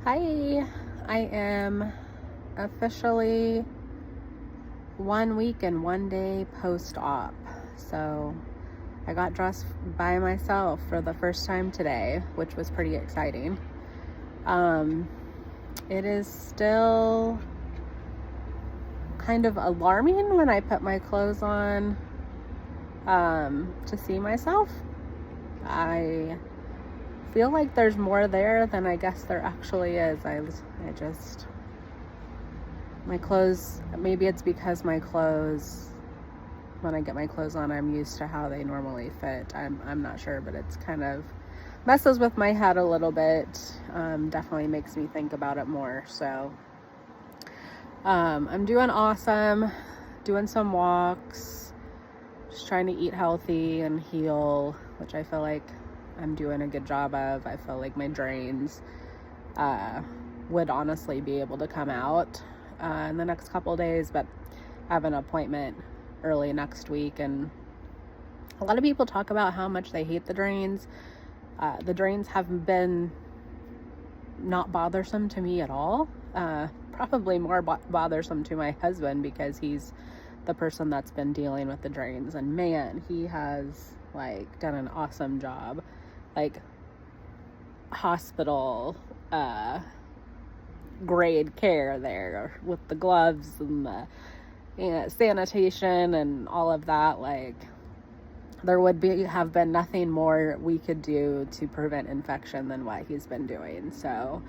Hi, I am officially 1 week and 1 day post-op. So I got dressed by myself for the first time today, which was pretty exciting. It is still kind of alarming when I put my clothes on to see myself. I feel like there's more there than I guess there actually is. My clothes, maybe it's because my clothes, when I get my clothes on, I'm used to how they normally fit. I'm not sure, but it's kind of messes with my head a little bit. Definitely makes me think about it more. So I'm doing awesome, doing some walks, just trying to eat healthy and heal, which I feel like I'm doing a good job of. I feel like my drains would honestly be able to come out in the next couple of days, but I have an appointment early next week, and a lot of people talk about how much they hate the drains. The drains have been not bothersome to me at all. Probably more bothersome to my husband because he's the person that's been dealing with the drains, and man, he has done an awesome job. Hospital grade care there with the gloves and the sanitation and all of that. There would have been nothing more we could do to prevent infection than what he's been doing. So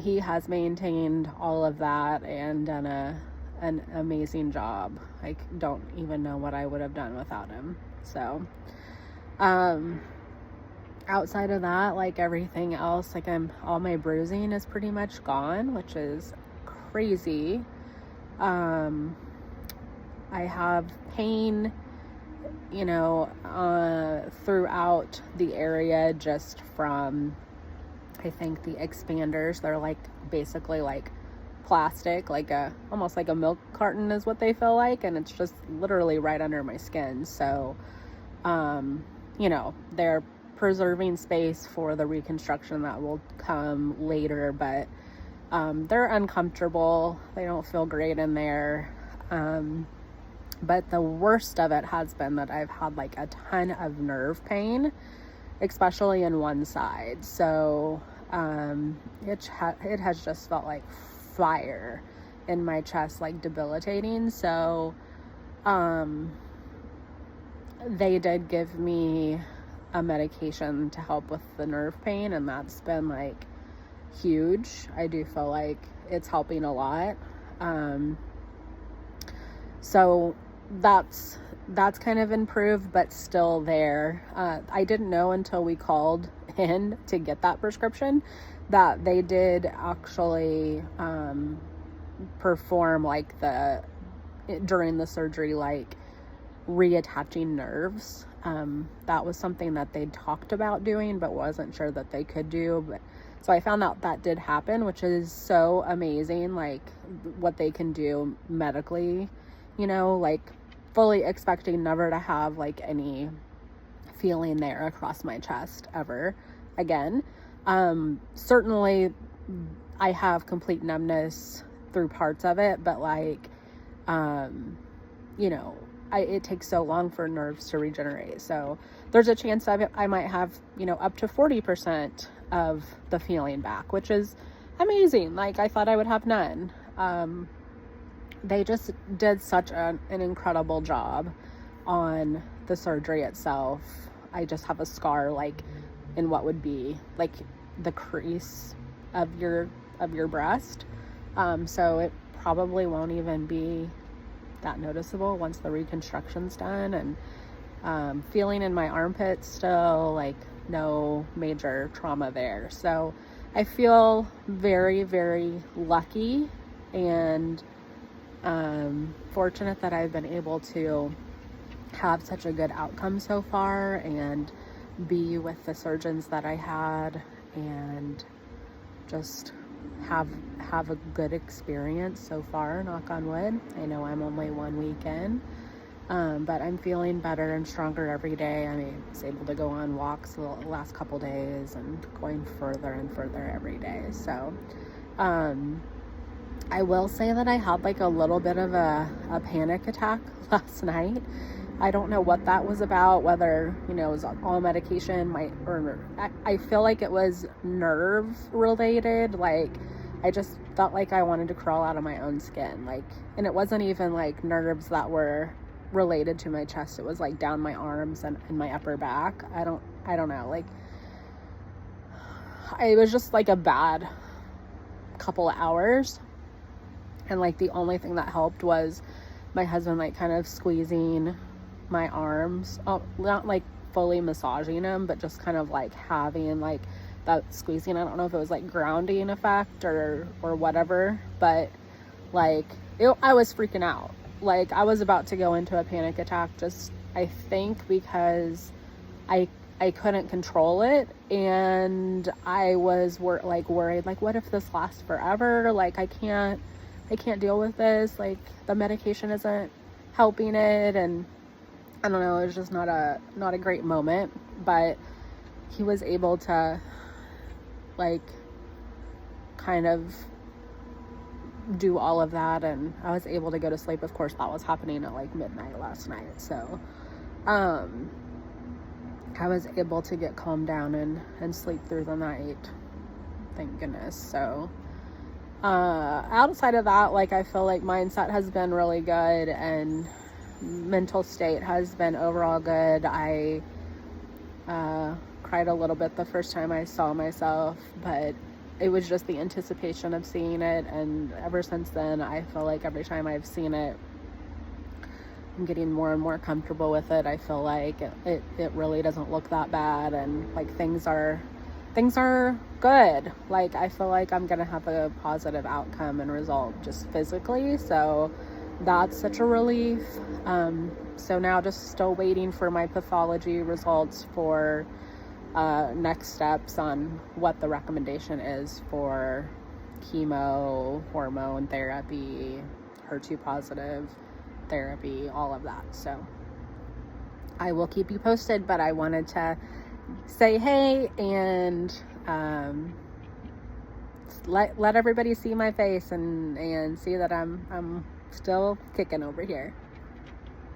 he has maintained all of that and done an amazing job. I don't even know what I would have done without him. So outside of that, everything else, all my bruising is pretty much gone, which is crazy. I have pain, throughout the area just from, I think, the expanders. They're basically plastic, almost like a milk carton is what they feel like, and it's just literally right under my skin. So, they're preserving space for the reconstruction that will come later, but they're uncomfortable. They don't feel great in there. But the worst of it has been that I've had a ton of nerve pain, especially in one side. So it has just felt like fire in my chest, debilitating. So they did give me a medication to help with the nerve pain, and that's been huge. I do feel like it's helping a lot. So that's kind of improved, but still there. I didn't know until we called in to get that prescription that they did actually perform during the surgery reattaching nerves. That was something that they talked about doing, but wasn't sure that they could do. So I found out that did happen, which is so amazing, what they can do medically, fully expecting never to have any feeling there across my chest ever again. Certainly I have complete numbness through parts of it, but it takes so long for nerves to regenerate. So there's a chance I might have, up to 40% of the feeling back, which is amazing. I thought I would have none. They just did such an incredible job on the surgery itself. I just have a scar in what would be the crease of your breast. So it probably won't even be that noticeable once the reconstruction's done, and feeling in my armpits still, no major trauma there. So I feel very, very lucky and fortunate that I've been able to have such a good outcome so far and be with the surgeons that I had and just have a good experience so far, knock on wood. I know I'm only 1 week in, But I'm feeling better and stronger every day. I mean, I was able to go on walks the last couple days and going further and further every day. So, I will say that I had like a little bit of a panic attack last night. I don't know what that was about, whether, it was all medication, or I feel like it was nerve related. Like, I just felt like I wanted to crawl out of my own skin. Like, and it wasn't even like nerves that were related to my chest. It was like down my arms and my upper back. I don't know. Like, it was just like a bad couple of hours. And like the only thing that helped was my husband like kind of squeezing my arms, not like fully massaging them, but just kind of like having like that squeezing. I don't know if it was like grounding effect or whatever, but like I was freaking out. Like, I was about to go into a panic attack, just I think because I couldn't control it, and I was worried, like, what if this lasts forever? Like, I can't deal with this. Like, the medication isn't helping it, and I don't know, it was just not a great moment. But he was able to like kind of do all of that, and I was able to go to sleep. Of course, that was happening at like midnight last night, so I was able to get calmed down and sleep through the night, thank goodness. So outside of that, like, I feel like mindset has been really good, and mental state has been overall good. I cried a little bit the first time I saw myself, but it was just the anticipation of seeing it, and ever since then, I feel like every time I've seen it, I'm getting more and more comfortable with it. I feel like it really doesn't look that bad, and like things are good. Like, I feel like I'm gonna have a positive outcome and result just physically, so that's such a relief. So now just still waiting for my pathology results for next steps on what the recommendation is for chemo, hormone therapy, HER2 positive therapy, all of that. So I will keep you posted, but I wanted to say hey and let everybody see my face and see that I'm still kicking over here.